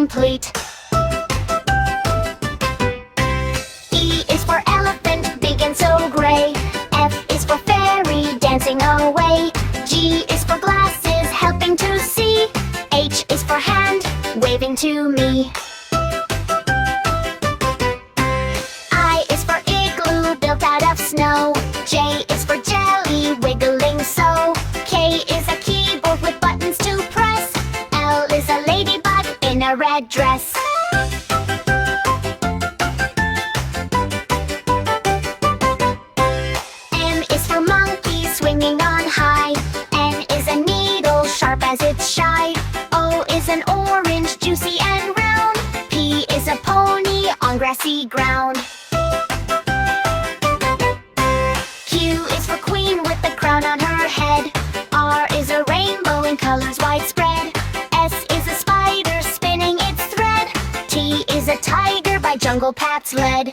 complete. E is for elephant, big and so gray. F is for fairy, dancing away. G is for glasses, helping to see. H is for hand, waving to me. I is for igloo, built out of snow. J is for jelly, wiggling so. K is a keyboard with buttons to press. L is a ladybug in a red dress. M is for monkey, swinging on high. N is a needle, sharp as it's shy. O is an orange, juicy and round. P is a pony on grassy ground. Q is for queen with the crown on her head. R is a rainbow in colors widespread. S is a spider spinning its thread. T is a tiger by Jungle Pat's led.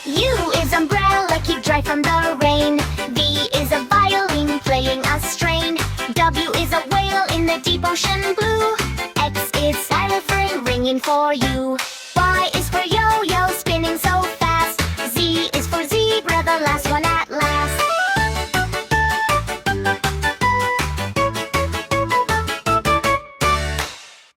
U is umbrella, keep dry from the rain. V is a violin playing a strain. W is a whale in the deep ocean blue. X is xylophone ringing for you.